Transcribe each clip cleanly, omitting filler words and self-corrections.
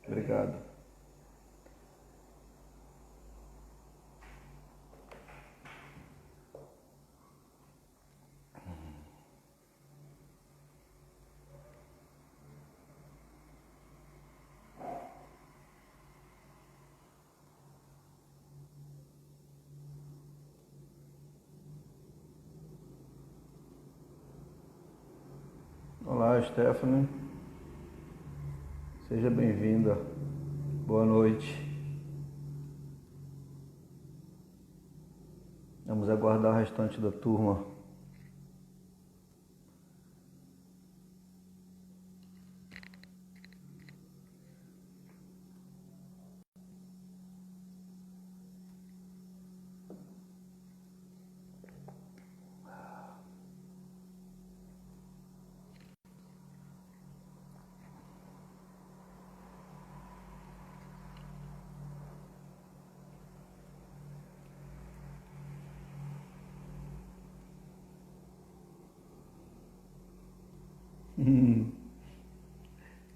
Obrigado. Olá, Stephanie. Seja bem-vinda. Boa noite. Vamos aguardar o restante da turma.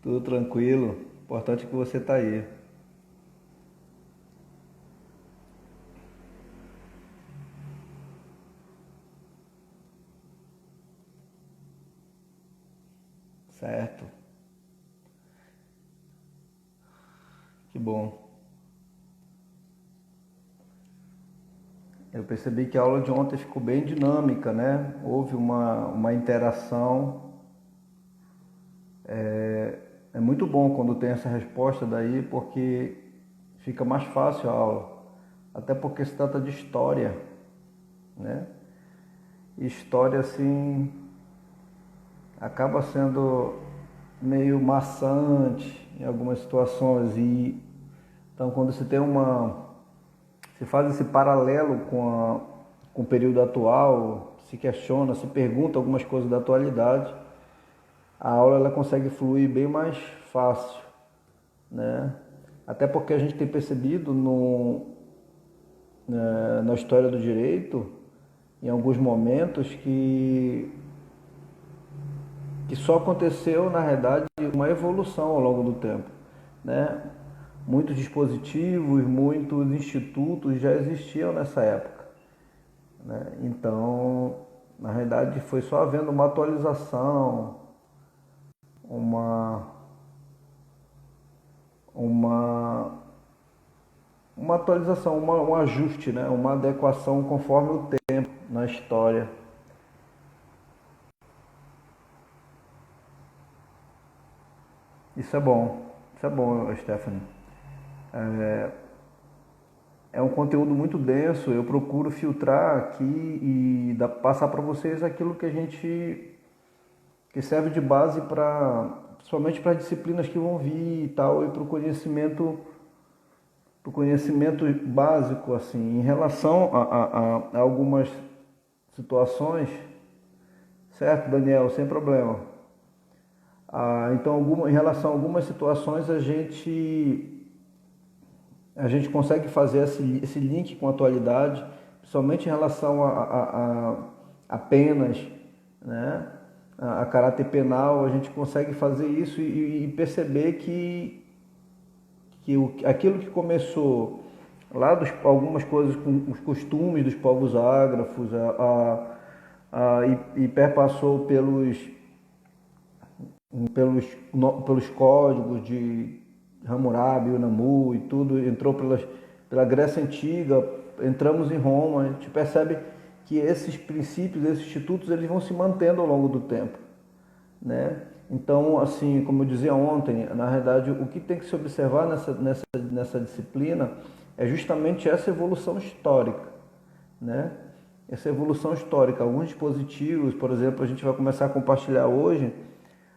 Tudo tranquilo. Importante que você está aí. Certo. Que bom. Eu percebi que a aula de ontem ficou bem dinâmica, né? Houve uma interação. É muito bom quando tem essa resposta daí, porque fica mais fácil a aula. Até porque se trata de história, né? E história, assim, acaba sendo meio maçante em algumas situações. E então, quando se tem se faz esse paralelo com o período atual, se questiona, se pergunta algumas coisas da atualidade, a aula ela consegue fluir bem mais fácil, né? Até porque a gente tem percebido na história do direito, em alguns momentos, que só aconteceu, na realidade, uma evolução ao longo do tempo, né? Muitos dispositivos, muitos institutos já existiam nessa época, né? Então, na realidade, foi só havendo uma atualização, uma, uma, uma atualização, um ajuste, né? Uma adequação conforme o tempo na história. Isso é bom, Stephanie. É um conteúdo muito denso, eu procuro filtrar aqui e passar para vocês aquilo que serve de base para, principalmente para as disciplinas que vão vir e tal, e para o conhecimento básico, assim, em relação a algumas situações, certo, Daniel? Sem problema. Então, em relação a algumas situações, a gente consegue fazer esse link com a atualidade, principalmente em relação a penas, né? A caráter penal, a gente consegue fazer isso e perceber aquilo que começou lá algumas coisas com os costumes dos povos ágrafos e perpassou pelos códigos de Hammurabi, Unamu e tudo, entrou pela Grécia Antiga, entramos em Roma, a gente percebe que esses princípios, esses institutos, eles vão se mantendo ao longo do tempo, né? Então, assim, como eu dizia ontem, na realidade, o que tem que se observar nessa disciplina é justamente essa evolução histórica, né? Essa evolução histórica. Alguns dispositivos, por exemplo, a gente vai começar a compartilhar hoje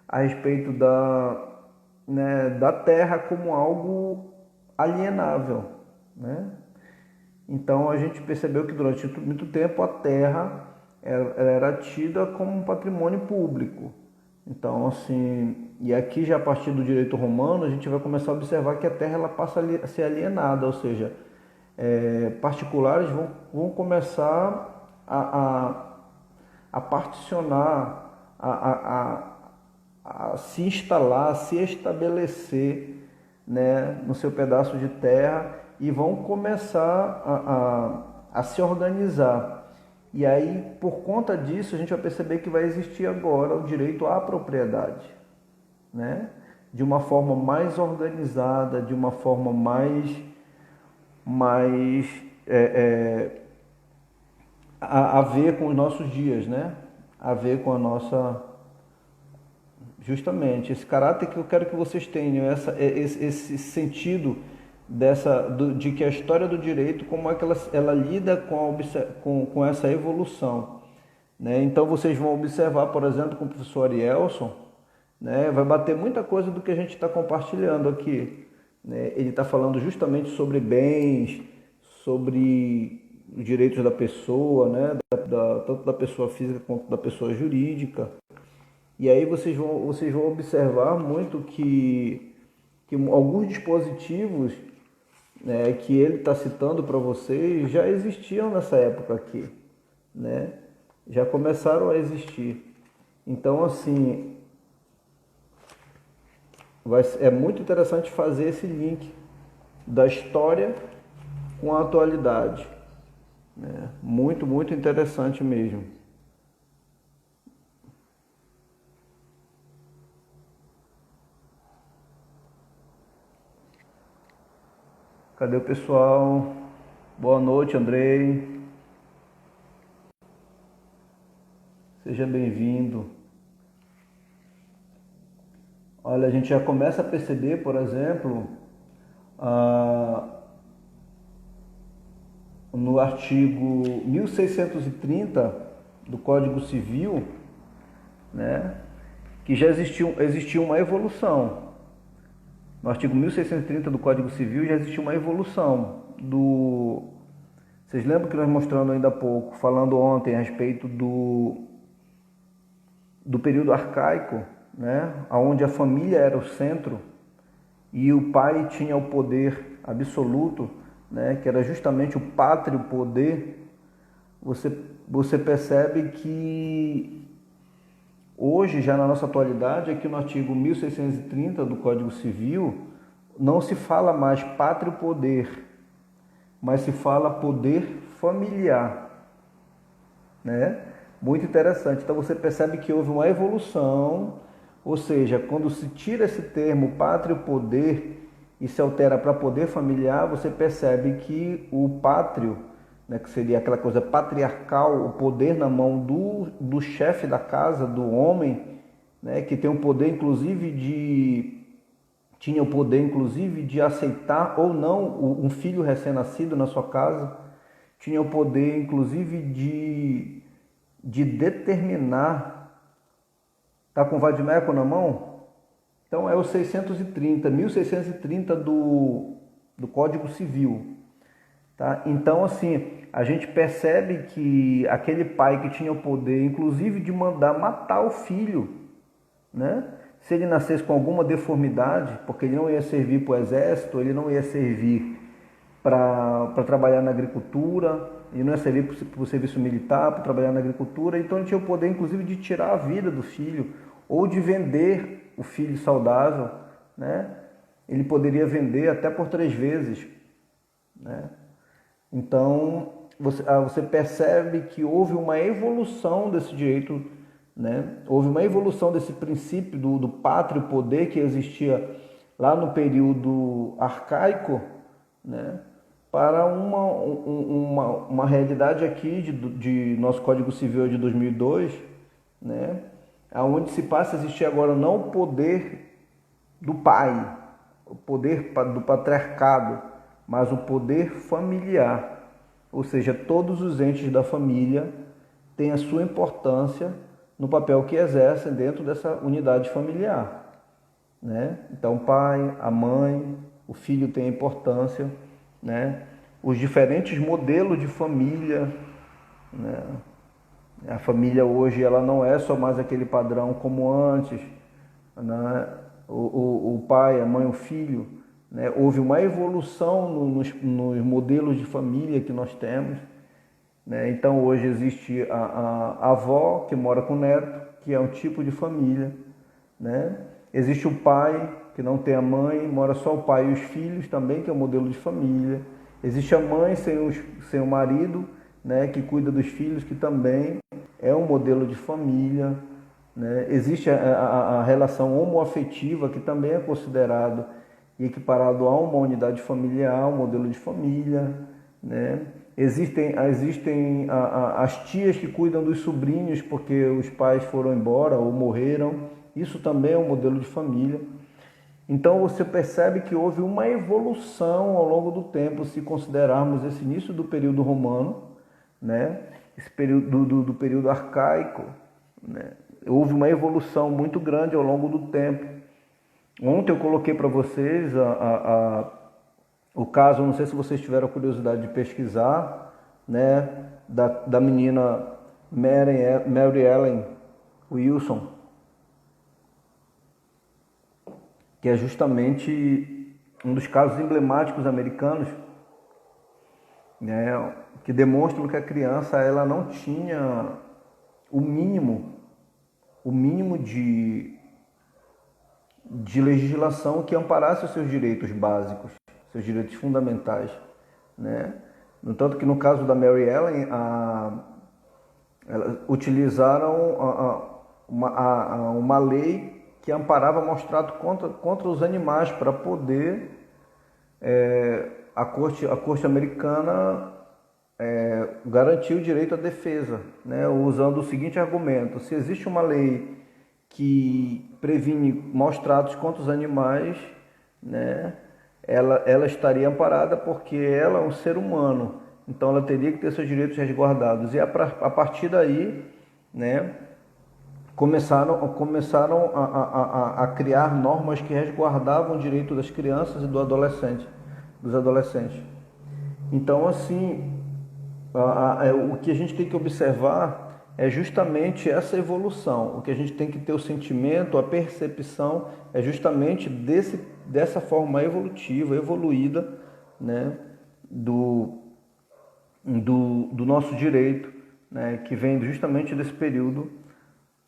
a respeito da Terra como algo alienável, né? Então a gente percebeu que durante muito tempo a Terra ela era tida como um patrimônio público. Então, assim, e aqui já a partir do direito romano a gente vai começar a observar que a Terra ela passa a ser alienada, ou seja, particulares vão começar a particionar, a se instalar, a se estabelecer né, no seu pedaço de terra e vão começar a se organizar. E aí, por conta disso, a gente vai perceber que vai existir agora o direito à propriedade, né? De uma forma mais organizada, de uma forma mais a ver com os nossos dias, né? A ver com a nossa... Justamente, esse caráter que eu quero que vocês tenham, esse sentido de que a história do direito, como é que ela lida com essa evolução, né? Então vocês vão observar, por exemplo, com o professor Arielson, né? Vai bater muita coisa do que a gente está compartilhando aqui, né? Ele está falando justamente sobre bens, sobre os direitos da pessoa, né? Tanto da pessoa física quanto da pessoa jurídica. E aí vocês vão observar muito que alguns dispositivos, né, que ele está citando para vocês já existiam nessa época aqui, né? Já começaram a existir. Então, assim, é muito interessante fazer esse link da história com a atualidade, né? Muito, muito interessante mesmo. Cadê o pessoal? Boa noite, Andrei. Seja bem-vindo. Olha, a gente já começa a perceber, por exemplo, no artigo 1630 do Código Civil, né, que já existiu uma evolução. No artigo 1630 do Código Civil já existiu uma evolução do... Vocês lembram que nós mostrando ainda há pouco, falando ontem a respeito do período arcaico, né, onde a família era o centro e o pai tinha o poder absoluto, né, que era justamente o pátrio poder. Você percebe que hoje, já na nossa atualidade, aqui no artigo 1630 do Código Civil, não se fala mais pátrio poder, mas se fala poder familiar, né? Muito interessante. Então você percebe que houve uma evolução, ou seja, quando se tira esse termo pátrio poder e se altera para poder familiar, você percebe que o pátrio, né, que seria aquela coisa patriarcal, o poder na mão do chefe da casa, do homem, né, que tem o poder tinha o poder inclusive de aceitar ou não um filho recém-nascido na sua casa, tinha o poder inclusive de determinar. Tá com o vadimeco na mão? Então é o 1630 do Código Civil. Tá? Então, assim, a gente percebe que aquele pai que tinha o poder, inclusive, de mandar matar o filho, né? Se ele nascesse com alguma deformidade, porque ele não ia servir para o exército, ele não ia servir para trabalhar na agricultura, ele não ia servir para o serviço militar, para trabalhar na agricultura, então ele tinha o poder, inclusive, de tirar a vida do filho ou de vender o filho saudável, né? Ele poderia vender até por 3 vezes, né? Então, você percebe que houve uma evolução desse direito, né? Houve uma evolução desse princípio do pátrio poder que existia lá no período arcaico, né? Para uma realidade aqui de nosso Código Civil de 2002, né? Onde se passa a existir agora não o poder do pai, o poder do patriarcado, mas o poder familiar. Ou seja, todos os entes da família têm a sua importância no papel que exercem dentro dessa unidade familiar, né? Então, o pai, a mãe, o filho tem importância, né? Os diferentes modelos de família, né? A família hoje ela não é só mais aquele padrão como antes, né? O pai, a mãe, o filho, né? Houve uma evolução nos modelos de família que nós temos, né? Então hoje existe a avó que mora com o neto, que é um tipo de família, né? Existe o pai que não tem a mãe, mora só o pai e os filhos também, que é o modelo de família. Existe a mãe sem o marido, né, que cuida dos filhos, que também é um modelo de família. Né? Existe a relação homoafetiva, que também é considerado e equiparado a uma unidade familiar, um modelo de família. Né? Existem as tias que cuidam dos sobrinhos porque os pais foram embora ou morreram. Isso também é um modelo de família. Então você percebe que houve uma evolução ao longo do tempo, se considerarmos esse início do período romano, né? Esse período do período arcaico, né? Houve uma evolução muito grande ao longo do tempo. Ontem eu coloquei para vocês o caso, não sei se vocês tiveram a curiosidade de pesquisar, né? Da menina Mary Ellen Wilson, que é justamente um dos casos emblemáticos americanos, né, que demonstram que a criança ela não tinha o mínimo de legislação que amparasse os seus direitos básicos, seus direitos fundamentais, né? No tanto que no caso da Mary Ellen, utilizaram uma lei que amparava maus tratos contra os animais para poder a corte americana garantir o direito à defesa, né? Usando o seguinte argumento: se existe uma lei que previne maus tratos contra os animais, né, ela estaria amparada porque ela é um ser humano, então ela teria que ter seus direitos resguardados. E a partir daí, né, começaram a criar normas que resguardavam o direito das crianças e dos adolescentes. Então, assim, o que a gente tem que observar é justamente essa evolução. O que a gente tem que ter o sentimento, a percepção, é justamente dessa forma evolutiva, evoluída, né, do nosso direito, né, que vem justamente desse período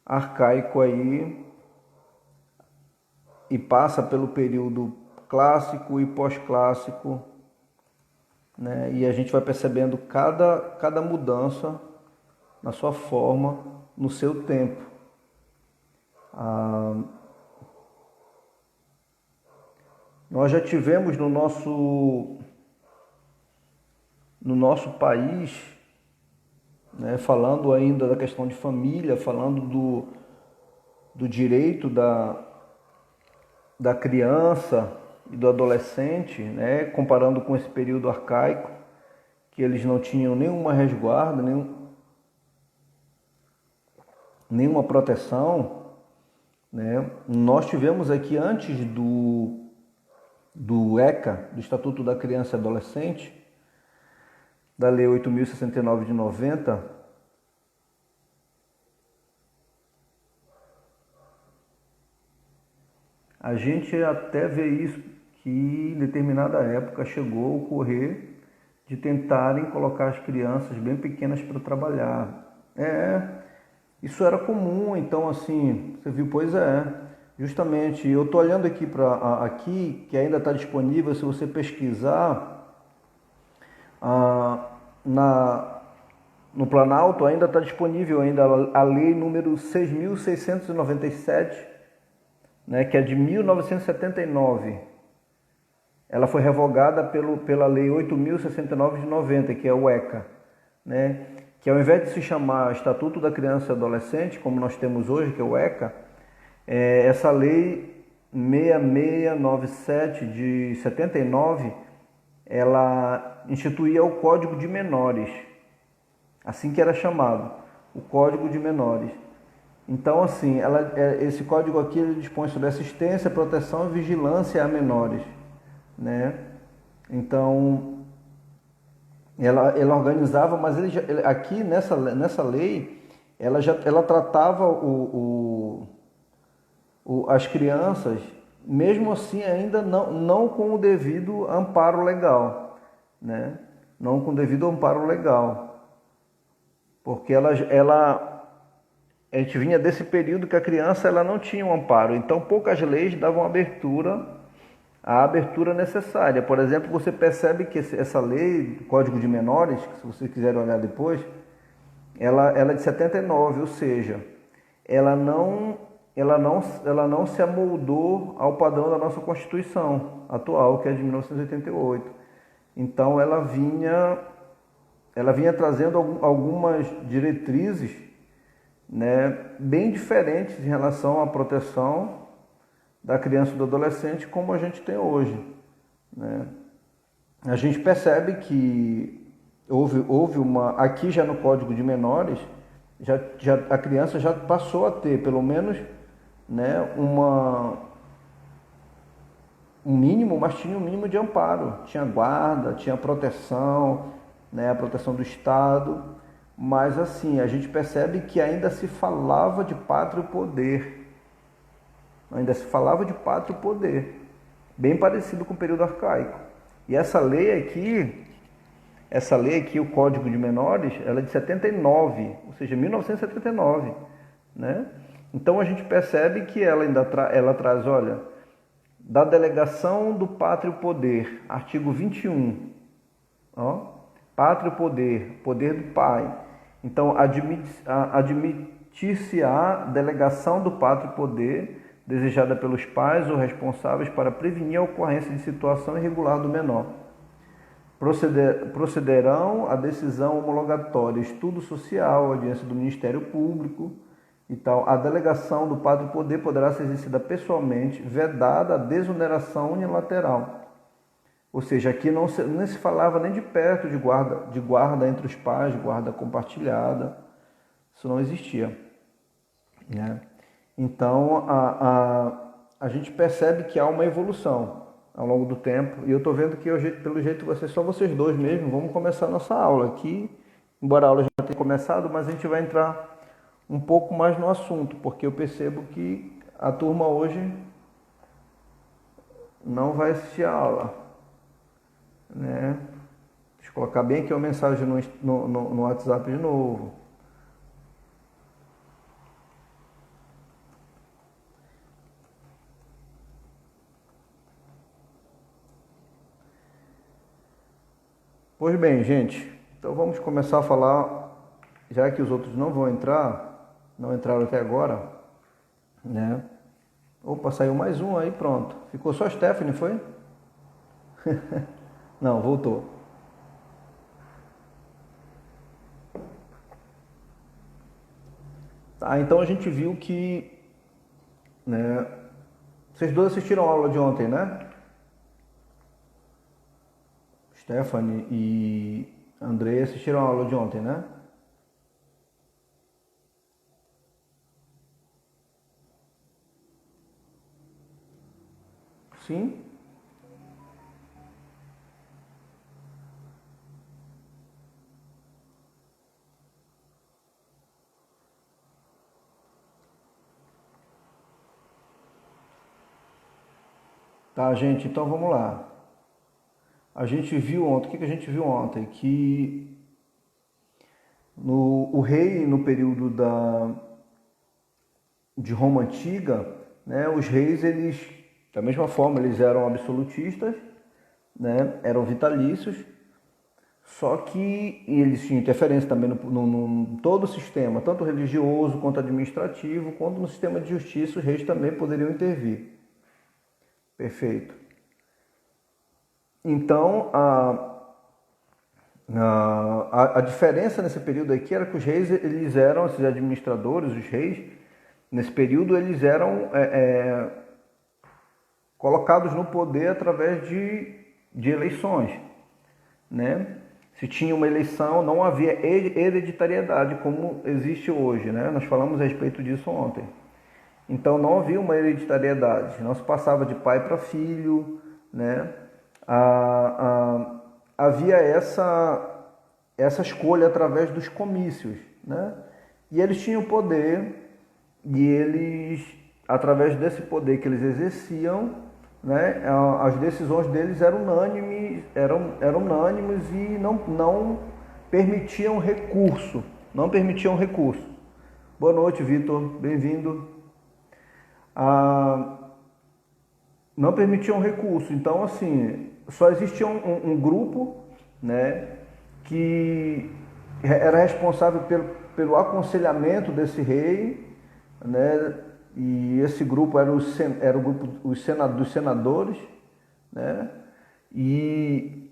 arcaico aí e passa pelo período clássico e pós-clássico, né? E a gente vai percebendo cada mudança na sua forma, no seu tempo. Nós já tivemos no nosso país, né, falando ainda da questão de família, falando do direito da criança e do adolescente, né, comparando com esse período arcaico, que eles não tinham nenhuma resguarda, nenhuma proteção, né? Nós tivemos aqui, antes do ECA, do Estatuto da Criança e Adolescente, da Lei 8.069 de 90, a gente até vê isso, que em determinada época chegou a ocorrer de tentarem colocar as crianças bem pequenas para trabalhar. Isso era comum. Então, assim, você viu, pois justamente, eu estou olhando aqui aqui, que ainda está disponível, se você pesquisar, no Planalto ainda está disponível ainda a lei número 6.697, né, que é de 1979. Ela foi revogada pela lei 8.069 de 90, que é o ECA, né, que ao invés de se chamar Estatuto da Criança e Adolescente, como nós temos hoje, que é o ECA, essa lei 6697 de 79, ela instituía o Código de Menores, assim que era chamado, o Código de Menores. Então, assim, esse código aqui ele dispõe sobre assistência, proteção e vigilância a menores, né? Então, ela organizava, mas aqui nessa lei, ela tratava as crianças, mesmo assim ainda não com o devido amparo legal, né? Não com o devido amparo legal, porque ela a gente vinha desse período que a criança ela não tinha um amparo, então poucas leis davam a abertura necessária. Por exemplo, você percebe que essa lei, Código de Menores, que se vocês quiserem olhar depois, ela é de 79, ou seja, ela não se amoldou ao padrão da nossa Constituição atual, que é de 1988. Então ela vinha trazendo algumas diretrizes, né, bem diferentes em relação à proteção da criança e do adolescente como a gente tem hoje, né? A gente percebe que houve uma... Aqui já no Código de Menores, a criança já passou a ter pelo menos, né, um mínimo, mas tinha um mínimo de amparo. Tinha guarda, tinha proteção, né, a proteção do Estado. Mas assim, a gente percebe que ainda se falava de pátrio poder. Ainda se falava de pátrio poder. Bem parecido com o período arcaico. E essa lei aqui, o Código de Menores, ela é de 79, ou seja, 1979, né? Então a gente percebe que ela ainda ela traz, olha, da delegação do pátrio poder, artigo 21, ó, pátrio poder, poder do pai. Então admitir-se-á delegação do pátrio poder desejada pelos pais ou responsáveis para prevenir a ocorrência de situação irregular do menor. Procederão a decisão homologatória, estudo social, audiência do Ministério Público e tal. A delegação do pátrio poder poderá ser exercida pessoalmente, vedada a desoneração unilateral. Ou seja, aqui não se falava nem de perto de guarda entre os pais, guarda compartilhada. Isso não existia, né? Então, a gente percebe que há uma evolução ao longo do tempo. E eu estou vendo que, pelo jeito, só vocês dois mesmo. Vamos começar a nossa aula aqui. Embora a aula já tenha começado, mas a gente vai entrar um pouco mais no assunto, porque eu percebo que a turma hoje não vai assistir a aula, né? Deixa eu colocar bem aqui uma mensagem no WhatsApp de novo. Pois bem, gente, então vamos começar a falar, já que os outros não vão entrar, não entraram até agora, né? Opa, saiu mais um aí, pronto. Ficou só a Stephanie, foi? Não, voltou. Tá, então a gente viu que, né, vocês dois assistiram a aula de ontem, né? Stephanie e Andrei assistiram a aula de ontem, né? Sim? Tá, gente, então vamos lá. A gente viu ontem, o que a gente viu ontem? Que o rei, no período de Roma Antiga, né, os reis, eles, da mesma forma, eles eram absolutistas, né, eram vitalícios, só que eles tinham interferência também no todo o sistema, tanto religioso quanto administrativo, quanto no sistema de justiça, os reis também poderiam intervir. Perfeito. Então, a diferença nesse período aqui era que os reis, eles eram, esses administradores, os reis, nesse período, eles eram colocados no poder através de eleições, né? Se tinha uma eleição, não havia hereditariedade como existe hoje, né? Nós falamos a respeito disso ontem. Então não havia uma hereditariedade, não se passava de pai para filho, né? Havia essa escolha através dos comícios, né? E eles tinham poder, e eles, através desse poder que eles exerciam, né, as decisões deles eram unânimes e não permitiam recurso, Boa noite, Vitor. Bem-vindo. Ah, não permitiam recurso. Então, assim, só existia um grupo, né, que era responsável pelo aconselhamento desse rei, né, e esse grupo era o grupo dos senadores, né, e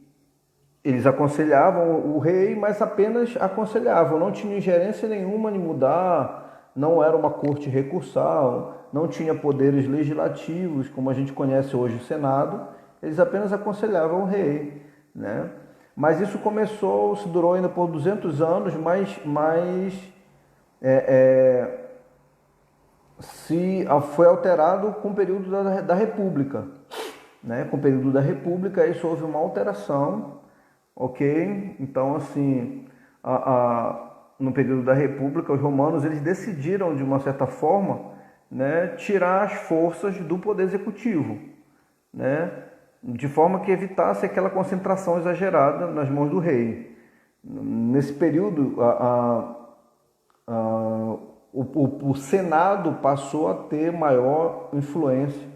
eles aconselhavam o rei, mas apenas aconselhavam, não tinha ingerência nenhuma em mudar, não era uma corte recursal, não tinha poderes legislativos, como a gente conhece hoje o Senado, eles apenas aconselhavam o rei, né? Mas isso se durou ainda por 200 anos, mas foi alterado com o período da República, né? Com o período da República, isso houve uma alteração, ok? Então, assim, no período da República, os romanos eles decidiram, de uma certa forma, né, tirar as forças do poder executivo, né? De forma que evitasse aquela concentração exagerada nas mãos do rei. Nesse período, o Senado passou a ter maior influência,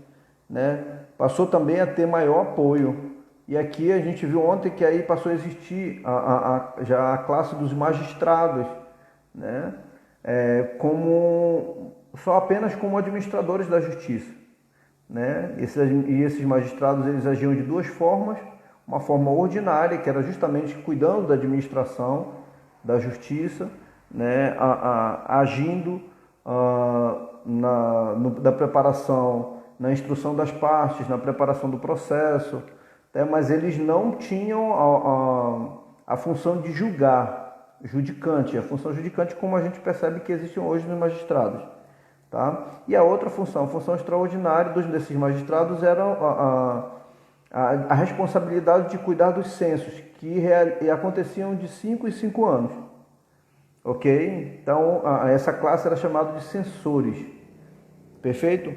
né? Passou também a ter maior apoio. E aqui a gente viu ontem que aí passou a existir já a classe dos magistrados, né? Só apenas como administradores da justiça, né? Esses magistrados eles agiam de duas formas: uma forma ordinária, que era justamente cuidando da administração da justiça, né? Agindo na preparação, na instrução das partes, na preparação do processo, né? Mas eles não tinham a função de julgar, judicante, a função judicante como a gente percebe que existe hoje nos magistrados. Tá? E a outra função, a função extraordinária desses magistrados era a responsabilidade de cuidar dos censos, que aconteciam de 5 em 5 anos. Ok? Então, essa classe era chamada de censores. Perfeito?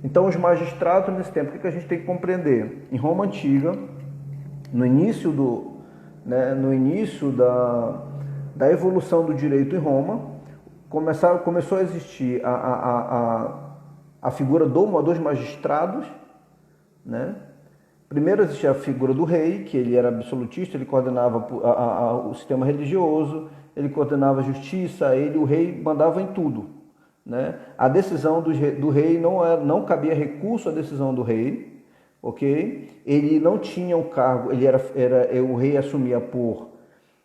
Então, os magistrados nesse tempo, o que a gente tem que compreender? Em Roma Antiga, no início da evolução do direito em Roma, começou a existir a figura dos magistrados, né? Primeiro existia a figura do rei, que ele era absolutista, ele coordenava o sistema religioso, ele coordenava a justiça, o rei mandava em tudo, né? A decisão do rei não cabia recurso à decisão do rei, ok? Ele não tinha o cargo, o rei assumia por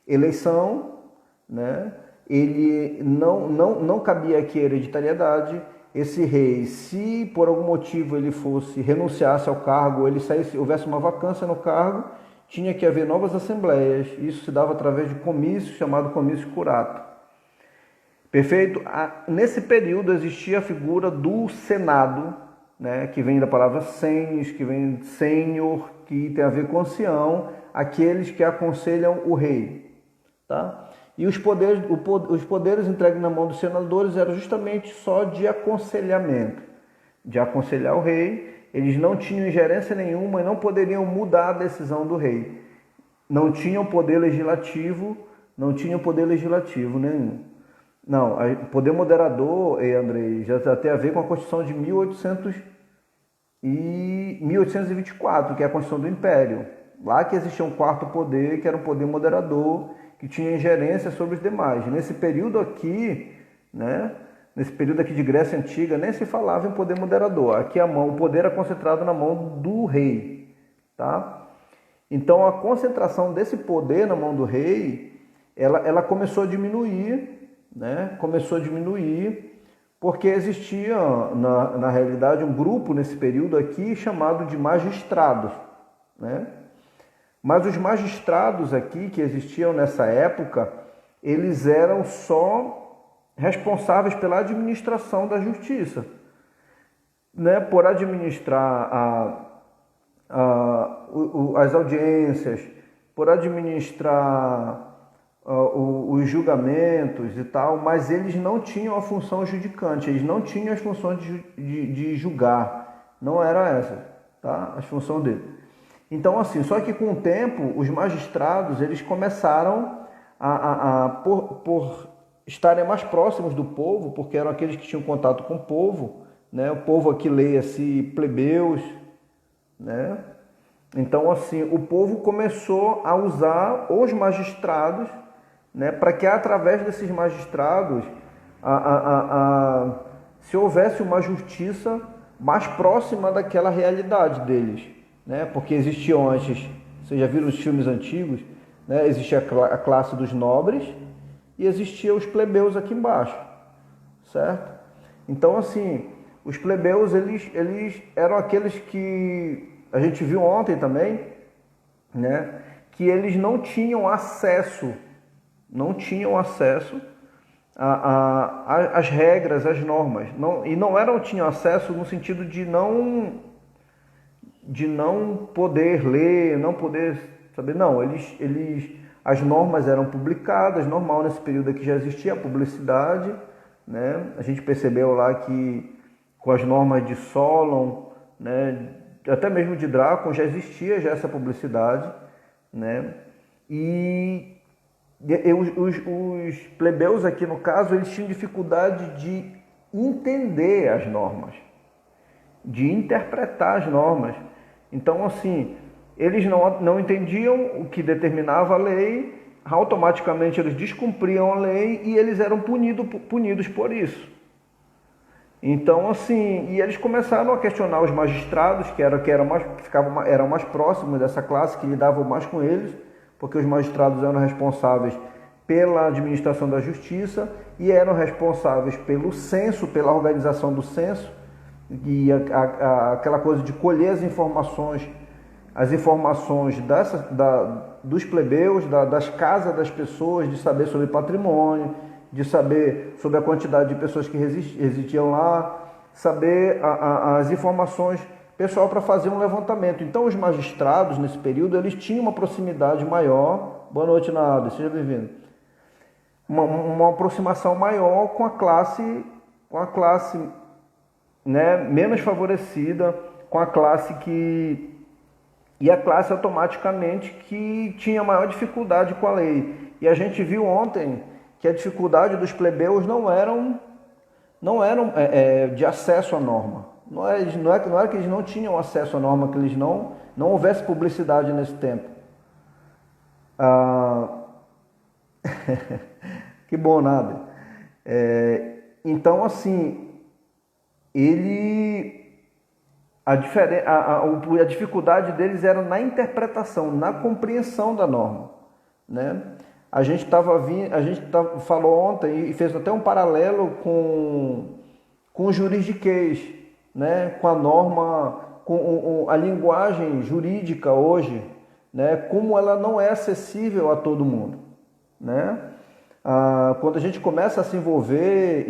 eleição, né? Ele não cabia aqui a hereditariedade. Esse rei, se por algum motivo ele renunciasse ao cargo, houvesse uma vacância no cargo, tinha que haver novas assembleias. Isso se dava através de comício, chamado comício curato. Perfeito? Nesse período existia a figura do Senado, né, que vem da palavra senis, que vem de senhor, que tem a ver com ancião, aqueles que aconselham o rei. Tá? E os poderes entregues na mão dos senadores eram justamente só de aconselhamento, de aconselhar o rei. Eles não tinham ingerência nenhuma e não poderiam mudar a decisão do rei. Não tinham poder legislativo nenhum. Não, o poder moderador, Andrei, já tem a ver com a Constituição de 1824, que é a Constituição do Império. Lá que existia um quarto poder, que era um poder moderador, que tinha ingerência sobre os demais. Nesse período aqui, né, nesse período aqui de Grécia Antiga, nem se falava em poder moderador. Aqui o poder era concentrado na mão do rei. Tá? Então a concentração desse poder na mão do rei, ela começou a diminuir, né? Começou a diminuir porque existia, na realidade, um grupo nesse período aqui chamado de magistrados, né? Mas os magistrados aqui que existiam nessa época, eles eram só responsáveis pela administração da justiça, né? Por administrar as audiências, por administrar os julgamentos e tal, mas eles não tinham a função judicante, eles não tinham as funções de julgar, não era essa, tá? As funções dele. Então, assim, só que com o tempo, os magistrados, eles começaram por estarem mais próximos do povo, porque eram aqueles que tinham contato com o povo, né? O povo aqui leia-se plebeus, né? Então, assim, o povo começou a usar os magistrados, né, para que através desses magistrados se houvesse uma justiça mais próxima daquela realidade deles, né? Porque existiam antes, vocês já viram os filmes antigos, né? Existia a classe dos nobres e existia os plebeus aqui embaixo, certo? Então, assim, os plebeus, eles eram aqueles que a gente viu ontem também, né? Que eles não tinham acesso às regras, às normas. E não tinham acesso no sentido de não poder ler, não poder saber. Não, as normas eram publicadas, normal, nesse período aqui já existia a publicidade, né? A gente percebeu lá que com as normas de Solon, né, até mesmo de Drácon, já existia essa publicidade, né? E os plebeus aqui, no caso, eles tinham dificuldade de entender as normas, de interpretar as normas. Então, assim, eles não entendiam o que determinava a lei, automaticamente eles descumpriam a lei e eles eram punidos por isso. Então, assim, e eles começaram a questionar os magistrados, que eram mais próximos dessa classe, que lidavam mais com eles, porque os magistrados eram responsáveis pela administração da justiça e eram responsáveis pelo censo, pela organização do censo, e aquela coisa de colher as informações dos plebeus, das casas das pessoas, de saber sobre patrimônio, de saber sobre a quantidade de pessoas que residiam lá, saber as informações pessoal para fazer um levantamento. Então os magistrados nesse período eles tinham uma proximidade maior. Boa noite, Nada, seja bem-vindo. Uma aproximação maior com a classe, né, menos favorecida, com a classe e a classe automaticamente que tinha maior dificuldade com a lei. E a gente viu ontem que a dificuldade dos plebeus não eram de acesso à norma. Não era que eles não tinham acesso à norma, que eles não houvesse publicidade nesse tempo. Que bom, Nada. Então, assim, a dificuldade deles era na interpretação, na compreensão da norma, né? A gente falou ontem e fez até um paralelo com o juridiquês, né? Com a norma, com a linguagem jurídica hoje, né? Como ela não é acessível a todo mundo, né? Quando a gente começa a se envolver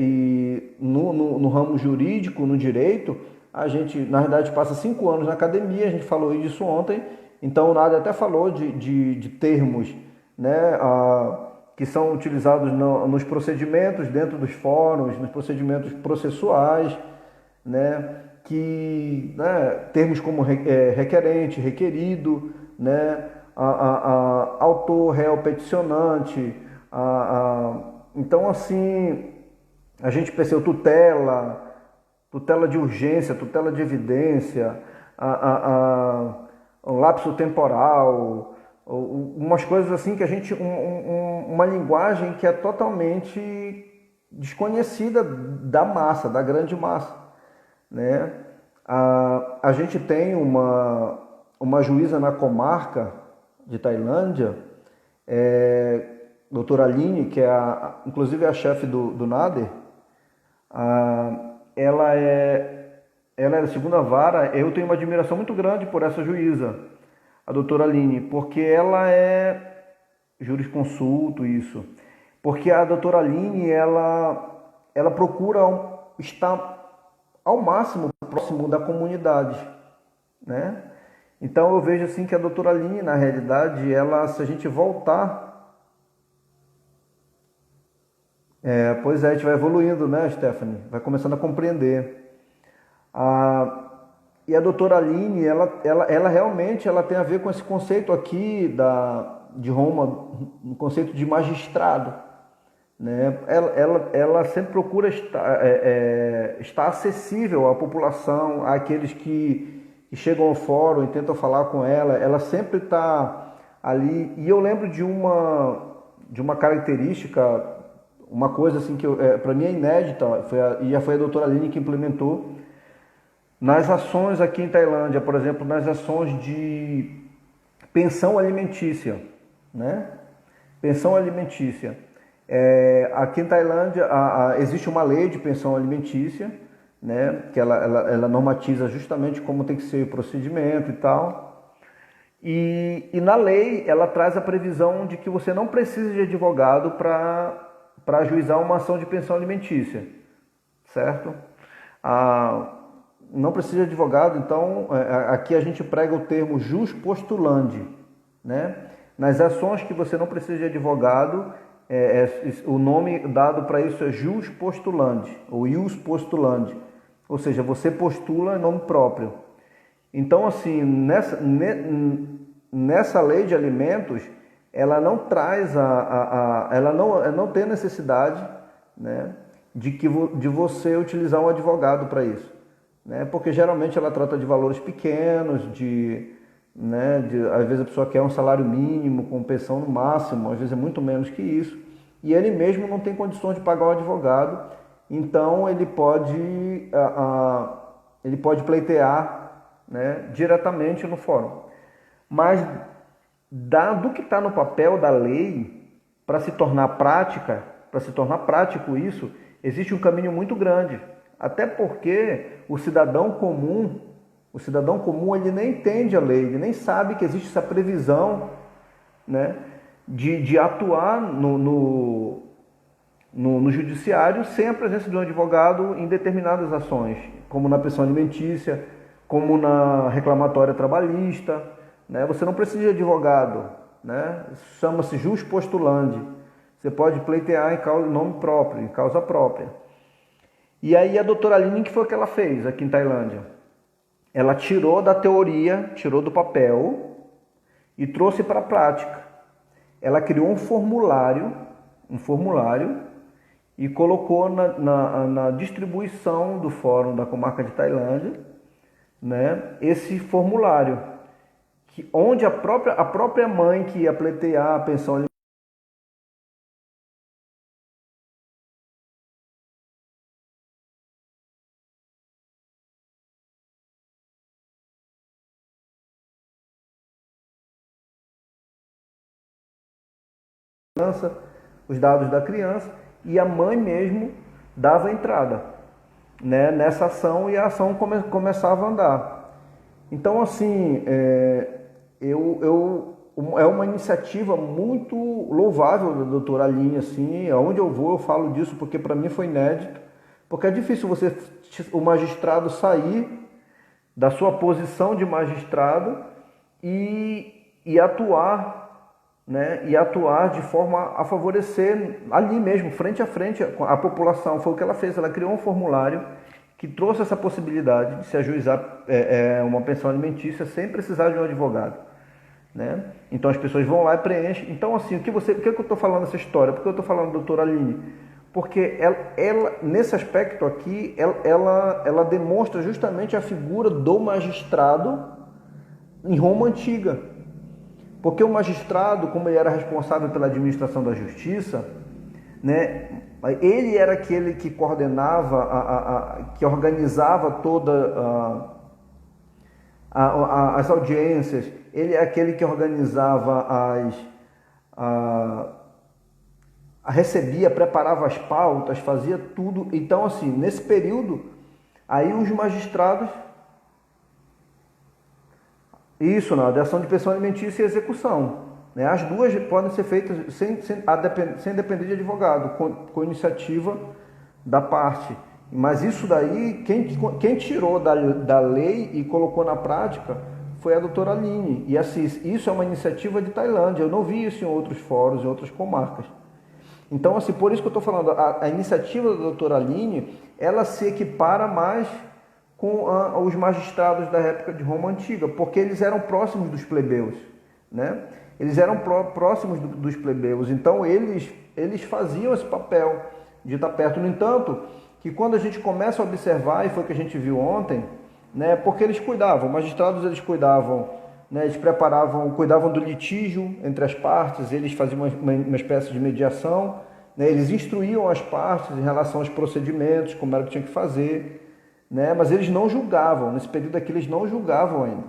no ramo jurídico, no direito, a gente, na verdade, passa 5 anos na academia, a gente falou disso ontem, então o Nádia até falou de termos, né, que são utilizados nos procedimentos, dentro dos fóruns, nos procedimentos processuais, né, termos como requerente, requerido, né, autor, réu, peticionante. Então, assim, a gente percebeu tutela de urgência, tutela de evidência, o lapso temporal, umas coisas assim que a gente, uma linguagem que é totalmente desconhecida da massa, da grande massa, né? A gente tem uma juíza na comarca de Tailândia, doutora Aline, que inclusive é a chefe do Nader. Ela é da segunda vara. Eu tenho uma admiração muito grande por essa juíza, a doutora Aline, porque ela é jurisconsulto, isso. Porque a doutora Aline, ela procura estar ao máximo próximo da comunidade, né? Então eu vejo assim que a doutora Aline, na realidade, se a gente voltar... pois é, a gente vai evoluindo, né, Stephanie? Vai começando a compreender. E a doutora Aline, ela realmente tem a ver com esse conceito aqui de Roma, um conceito de magistrado, né? Ela sempre procura estar acessível à população, àqueles que chegam ao fórum e tentam falar com ela sempre está ali. E eu lembro de uma característica, uma coisa assim que para mim é inédita, e já foi a doutora Aline que implementou, nas ações aqui em Tailândia, por exemplo, nas ações de pensão alimentícia, né? Pensão alimentícia. Aqui em Tailândia existe uma lei de pensão alimentícia, né? Que ela normatiza justamente como tem que ser o procedimento e tal. E na lei ela traz a previsão de que você não precisa de advogado para ajuizar uma ação de pensão alimentícia, certo? Não precisa de advogado, então aqui a gente prega o termo jus postulandi, né? Nas ações que você não precisa de advogado, o nome dado para isso é jus postulandi, ou ius postulandi, ou seja, você postula em nome próprio. Então, assim, nessa lei de alimentos, ela não traz ela não tem necessidade, né, de você utilizar um advogado para isso, né, porque geralmente ela trata de valores pequenos, às vezes a pessoa quer um salário mínimo com pensão no máximo, às vezes é muito menos que isso, e ele mesmo não tem condições de pagar um advogado, então ele pode pleitear, né, diretamente no fórum. Mas do que está no papel da lei, para se tornar prático isso, existe um caminho muito grande. Até porque o cidadão comum ele nem entende a lei, ele nem sabe que existe essa previsão, né, de atuar no judiciário sem a presença de um advogado em determinadas ações, como na pensão alimentícia, como na reclamatória trabalhista, né? Você não precisa de advogado, né? Chama-se jus postulandi. Você pode pleitear em nome próprio, em causa própria. E aí a doutora Aline, que foi o que ela fez aqui em Tailândia? Ela tirou da teoria, tirou do papel e trouxe para a prática. Ela criou um formulário e colocou na distribuição do Fórum da Comarca de Tailândia, né, esse formulário, onde a própria mãe que ia pleitear a pensão alimentícia, os dados da criança, e a mãe mesmo dava entrada, né, nessa ação, e a ação começava a andar. Então, assim, é uma iniciativa muito louvável da doutora Aline, assim, aonde eu vou eu falo disso, porque para mim foi inédito, porque é difícil o magistrado sair da sua posição de magistrado e atuar, né, e atuar de forma a favorecer ali mesmo, frente a frente, a população. Foi o que ela fez, ela criou um formulário que trouxe essa possibilidade de se ajuizar uma pensão alimentícia sem precisar de um advogado, né? Então as pessoas vão lá e preenchem. Então, assim, por que eu estou falando essa história? Por que eu estou falando da doutora Aline? Porque ela, nesse aspecto aqui, ela demonstra justamente a figura do magistrado em Roma Antiga. Porque o magistrado, como ele era responsável pela administração da justiça, né, ele era aquele que coordenava, que organizava toda as audiências, ele é aquele que organizava recebia, preparava as pautas, fazia tudo. Então, assim, nesse período, aí os magistrados, isso, na ação de pensão alimentícia e execução, né? As duas podem ser feitas sem depender de advogado, com iniciativa da parte. Mas isso daí, quem tirou da lei e colocou na prática foi a doutora Aline. E assim, isso é uma iniciativa de Tailândia. Eu não vi isso em outros fóruns, em outras comarcas. Então, assim, por isso que eu estou falando, a iniciativa da doutora Aline, ela se equipara mais com os magistrados da época de Roma Antiga, porque eles eram próximos dos plebeus, né? eles eram próximos dos plebeus, então eles faziam esse papel de estar perto. No entanto, que quando a gente começa a observar, e foi o que a gente viu ontem, né, porque eles cuidavam, magistrados eles cuidavam, né, eles cuidavam do litígio entre as partes, eles faziam uma espécie de mediação, né, eles instruíam as partes em relação aos procedimentos, como era que tinha que fazer, né, mas eles não julgavam, nesse período aqui eles não julgavam ainda,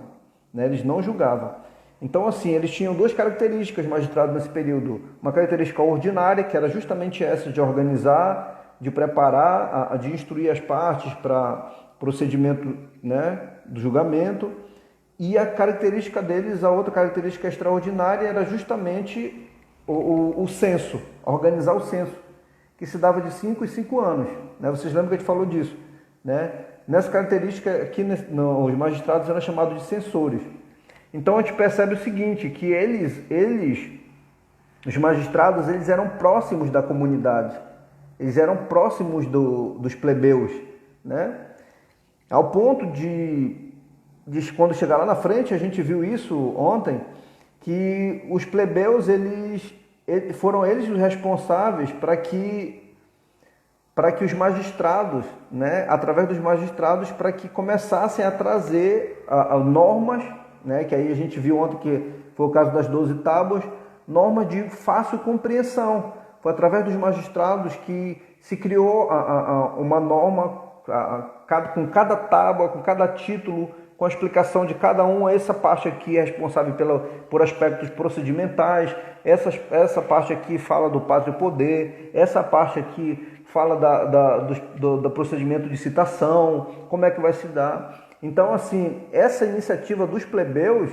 né, eles não julgavam. Então, assim, eles tinham duas características, magistrados nesse período, uma característica ordinária, que era justamente essa de organizar, de preparar, de instruir as partes para procedimento, né, do julgamento, e a característica deles, a outra característica extraordinária era justamente o censo, organizar o censo, que se dava de 5 em 5 anos, né? Vocês lembram que a gente falou disso, né? Nessa característica aqui, os magistrados eram chamados de censores. Então a gente percebe o seguinte, que os magistrados, eles eram próximos da comunidade, eles eram próximos dos plebeus, né? Ao ponto de quando chegar lá na frente, a gente viu isso ontem, que os plebeus, foram eles os responsáveis para que os magistrados, né, através dos magistrados, para que começassem a trazer normas, né, que aí a gente viu ontem que foi o caso das 12 tábuas, normas de fácil compreensão. Foi através dos magistrados que se criou uma norma com cada tábua, com cada título, com a explicação de cada um. Essa parte aqui é responsável por aspectos procedimentais, essa parte aqui fala do pátrio poder, essa parte aqui fala do procedimento de citação, como é que vai se dar. Então, assim, essa iniciativa dos plebeus,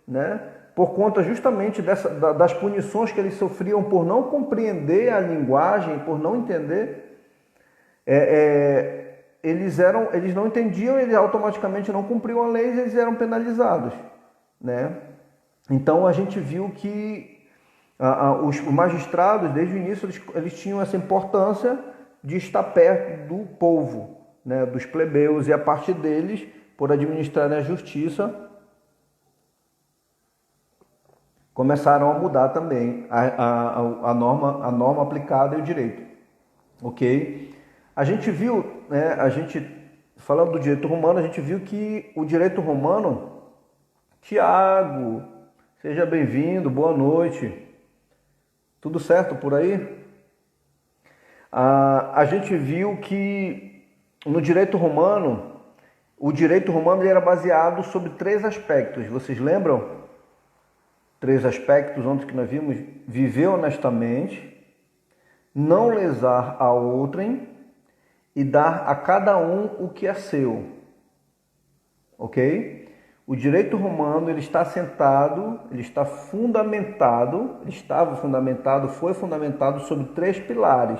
né, por conta justamente das punições que eles sofriam por não compreender a linguagem, por não entender, eles não entendiam, eles automaticamente não cumpriam a lei e eles eram penalizados, né? Então a gente viu que os magistrados, desde o início, eles tinham essa importância de estar perto do povo, né, dos plebeus, e a partir deles, por administrarem a justiça, começaram a mudar também a norma aplicada e o direito, ok? A gente viu, né, falando do direito romano, a gente viu que o direito romano, Tiago, seja bem-vindo, boa noite, tudo certo por aí? A gente viu que no direito romano, o direito romano ele era baseado sobre 3 aspectos, vocês lembram? 3 aspectos, onde que nós vimos: viver honestamente, não lesar a outrem e dar a cada um o que é seu, ok? O direito romano ele está assentado, foi fundamentado sobre 3 pilares: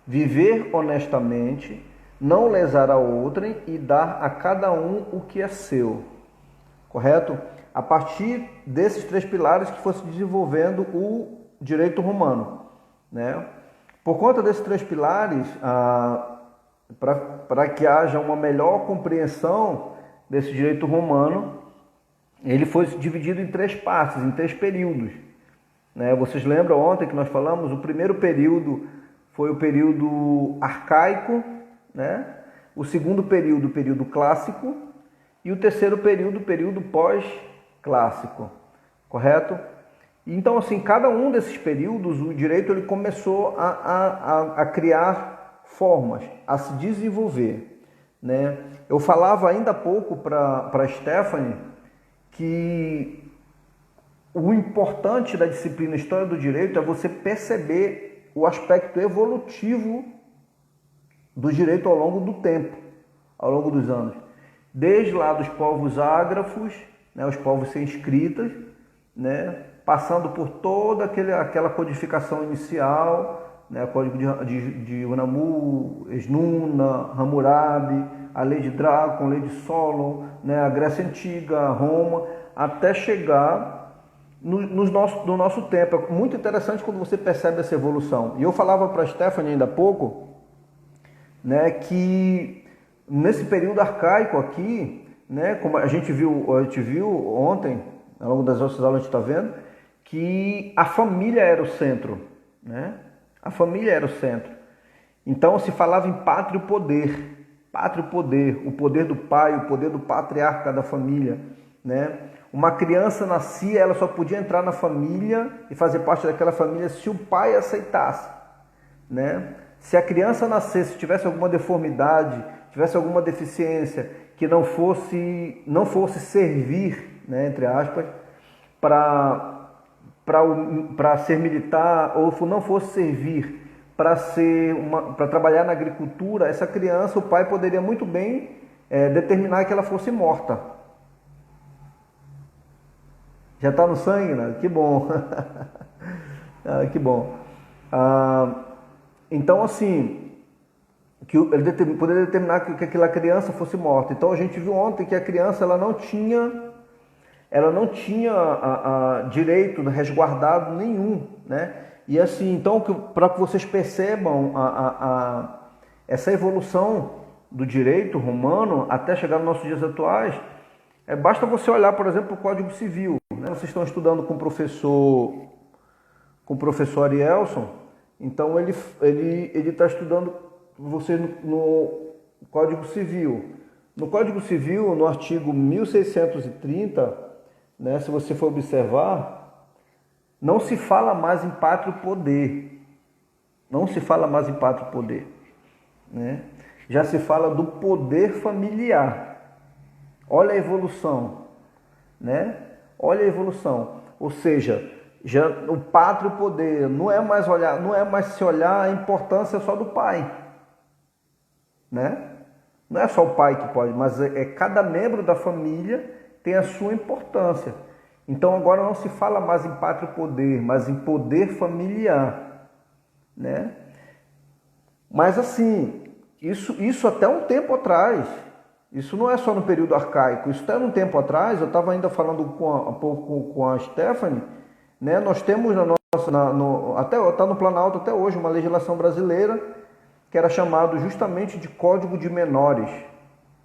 viver honestamente, não lesar a outrem e dar a cada um o que é seu, correto? A partir desses 3 pilares que fosse desenvolvendo o direito romano, né? Por conta desses 3 pilares, para que haja uma melhor compreensão desse direito romano, ele foi dividido em 3 partes, em 3 períodos, né? Vocês lembram ontem que nós falamos? O primeiro período foi o período arcaico, né? O segundo período, o período clássico, e o terceiro período, o período pós-clássico, correto? Então, assim, cada um desses períodos, o direito ele começou a criar formas, a se desenvolver, né? Eu falava ainda há pouco para Stephanie que o importante da disciplina História do Direito é você perceber o aspecto evolutivo do direito ao longo do tempo, ao longo dos anos. Desde lá dos povos ágrafos, né, os povos sem escritas, né, passando por toda aquela codificação inicial, né, o Código de Unamu, Esnuna, Hammurabi, a Lei de Drácon, a Lei de Solon, né, a Grécia Antiga, Roma, até chegar no nosso tempo. É muito interessante quando você percebe essa evolução. E eu falava para a Stephanie ainda há pouco, né, que nesse período arcaico aqui, né, como a gente viu ontem, ao longo das nossas aulas a gente está vendo, que a família era o centro, né? A família era o centro. Então se falava em pátrio poder, o poder do pai, o poder do patriarca da família, né? Uma criança nascia, ela só podia entrar na família e fazer parte daquela família se o pai aceitasse, né? Se a criança nascesse, tivesse alguma deformidade, tivesse alguma deficiência, que não fosse servir, né, entre aspas, para ser militar, ou não fosse servir para trabalhar na agricultura, essa criança, o pai poderia muito bem determinar que ela fosse morta. Já está no sangue, né? Que bom. Que bom. Então, assim, que ele poderia determinar que aquela criança fosse morta. Então, a gente viu ontem que a criança ela não tinha direito resguardado nenhum, né? E assim, então, para que vocês percebam essa evolução do direito romano até chegar nos nossos dias atuais, basta você olhar, por exemplo, o Código Civil, né? Vocês estão estudando com o professor Arielson, então ele está estudando você no Código Civil. No Código Civil, no artigo 1630, né, se você for observar, não se fala mais em pátrio poder. Não se fala mais em pátrio poder, né? Já se fala do poder familiar. Olha a evolução, né? Olha a evolução. Ou seja, já o pátrio poder não é mais se olhar a importância só do pai, né? Não é só o pai que pode, mas cada membro da família tem a sua importância. Então agora não se fala mais em pátrio poder, mas em poder familiar, né? Mas assim, isso até um tempo atrás, isso não é só no período arcaico, isso até um tempo atrás, eu estava ainda falando há pouco com a Stephanie, né? Nós temos até está no Planalto até hoje uma legislação brasileira que era chamado justamente de Código de Menores,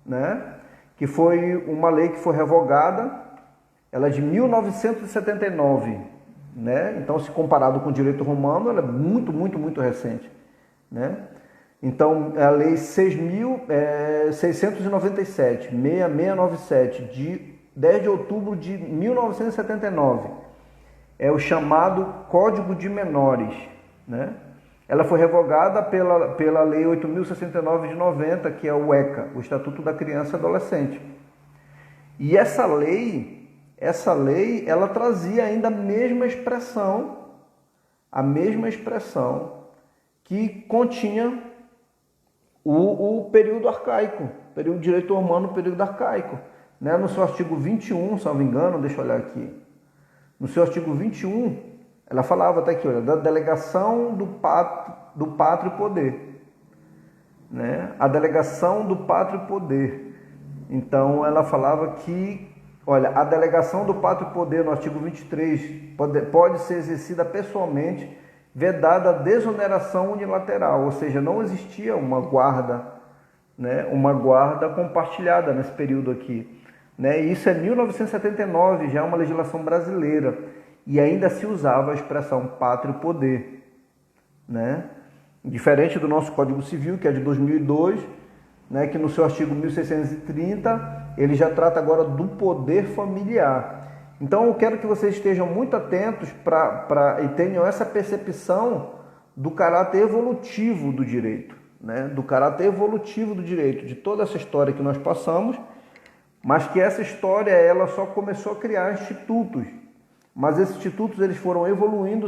né? Que foi uma lei que foi revogada, ela é de 1979, né? Então, se comparado com o direito romano, ela é muito, muito, muito recente, né? Então, a lei 6.697, 6697, de 10 de outubro de 1979, é o chamado Código de Menores, né? Ela foi revogada pela Lei 8.069 de 90, que é o ECA, o Estatuto da Criança e Adolescente. E essa lei, ela trazia ainda a mesma expressão que continha o período arcaico, período de direito romano, período arcaico, né? No seu artigo 21, se não me engano, deixa eu olhar aqui, no seu artigo 21, ela falava até aqui, olha, da delegação do pátrio poder, né? A delegação do pátrio poder. Então, ela falava que, olha, a delegação do pátrio poder, no artigo 23, pode ser exercida pessoalmente, vedada a desoneração unilateral, ou seja, não existia uma guarda, né? Uma guarda compartilhada nesse período aqui, né? E isso é 1979, já é uma legislação brasileira. E ainda se usava a expressão pátrio poder, né? Diferente do nosso Código Civil, que é de 2002, né? Que no seu artigo 1630, ele já trata agora do poder familiar. Então eu quero que vocês estejam muito atentos e tenham essa percepção do caráter evolutivo do direito, né? Do caráter evolutivo do direito, de toda essa história que nós passamos, mas que essa história ela só começou a criar institutos. Mas esses institutos eles foram evoluindo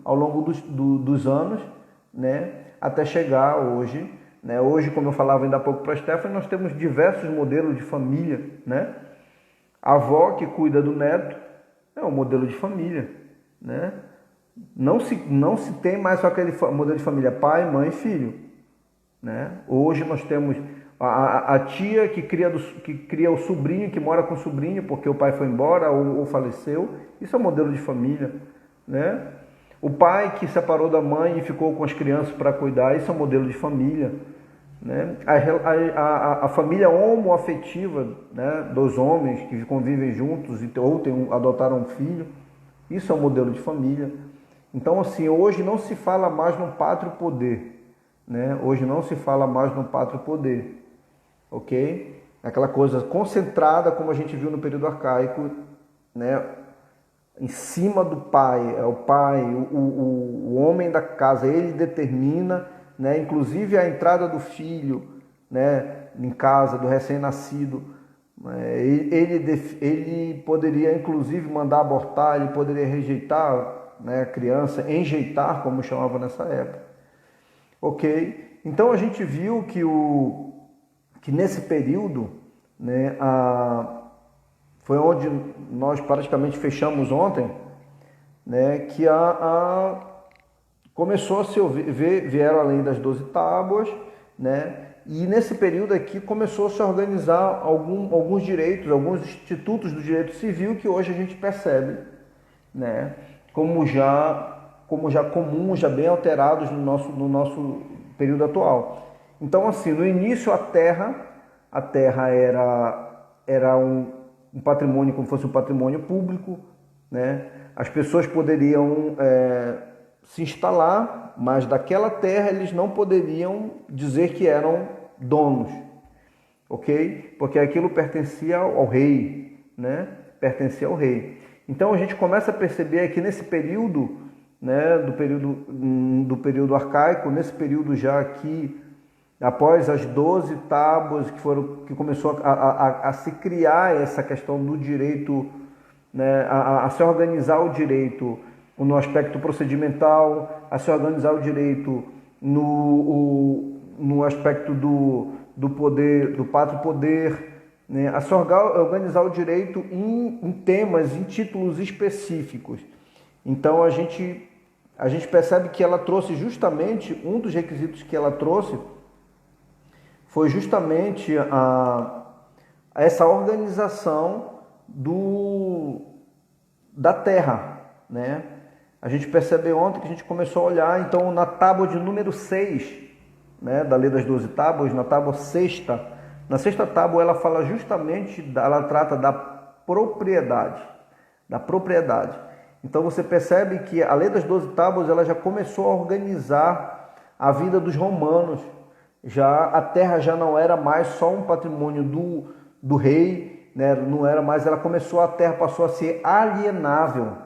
ao longo dos anos, né, até chegar hoje. Né? Hoje, como eu falava ainda há pouco para a Stephanie, nós temos diversos modelos de família. Né? A avó que cuida do neto é um modelo de família. Né? Não se tem mais só aquele modelo de família pai, mãe e filho. Né? Hoje nós temos a tia que cria o sobrinho, que mora com o sobrinho porque o pai foi embora ou faleceu. Isso é um modelo de família, né? O pai que separou da mãe e ficou com as crianças para cuidar, isso é um modelo de família, né? A família homoafetiva, né, dos homens que convivem juntos ou adotaram um filho, Isso é um modelo de família. Então, assim, hoje não se fala mais no pátrio poder, né? Hoje não se fala mais no pátrio poder, ok? Aquela coisa concentrada, como a gente viu no período arcaico, né? Em cima do pai, é o pai, o homem da casa, ele determina, né? Inclusive a entrada do filho, né? Em casa, do recém-nascido, ele poderia inclusive mandar abortar, ele poderia rejeitar, né, a criança, enjeitar, como chamava nessa época, ok? Então a gente viu que nesse período, né, foi onde nós praticamente fechamos ontem, né, que começou a se vieram além das 12 tábuas, né, e nesse período aqui começou a se organizar alguns direitos, alguns institutos do direito civil que hoje a gente percebe, né, como já comuns, já bem alterados no nosso período atual. Então, assim, no início a terra era um patrimônio, como fosse um patrimônio público, né? As pessoas poderiam se instalar, mas daquela terra eles não poderiam dizer que eram donos, ok? Porque aquilo pertencia ao rei, né? Pertencia ao rei. Então a gente começa a perceber aqui nesse período, né, do período arcaico, nesse período já aqui, após as 12 tábuas que começou a se criar essa questão do direito, né, a se organizar o direito no aspecto procedimental, a se organizar o direito no aspecto do poder, do pátrio poder, né, a se organizar o direito em temas, em títulos específicos. Então a gente percebe que ela trouxe justamente, um dos requisitos que ela trouxe foi justamente essa organização da terra, né? A gente percebeu ontem que a gente começou a olhar, então, na tábua de número 6, né, da Lei das 12 Tábuas, na tábua sexta, na sexta tábua ela fala justamente, ela trata da propriedade, Então você percebe que a Lei das 12 Tábuas ela já começou a organizar a vida dos romanos. Já a terra já não era mais só um patrimônio do rei, né? Não era mais, a terra passou a ser alienável,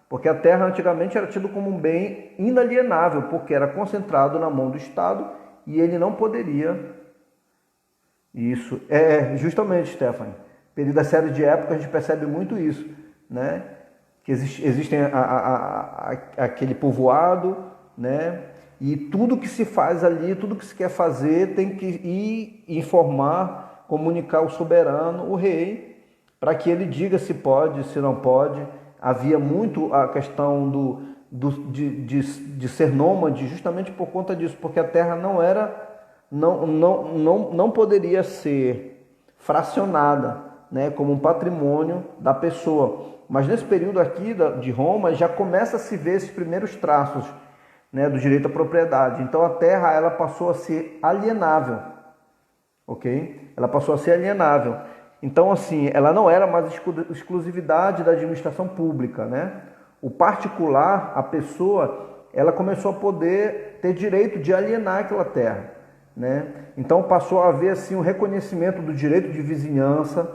porque a terra antigamente era tido como um bem inalienável, porque era concentrado na mão do Estado e ele não poderia. Isso justamente, Stephanie, período da série de época a gente percebe muito isso, né? Que existem aquele povoado, né? E tudo que se faz ali, tudo que se quer fazer, tem que ir informar, comunicar ao soberano, o rei, para que ele diga se pode, se não pode. Havia muito a questão de ser nômade justamente por conta disso, porque a terra não poderia ser fracionada, né, como um patrimônio da pessoa. Mas nesse período aqui de Roma já começa a se ver esses primeiros traços, né, do direito à propriedade. Então a terra ela passou a ser alienável, ok? Ela passou a ser alienável. Então assim, ela não era mais exclusividade da administração pública, né? O particular, a pessoa, ela começou a poder ter direito de alienar aquela terra, né? Então passou a haver assim um reconhecimento do direito de vizinhança,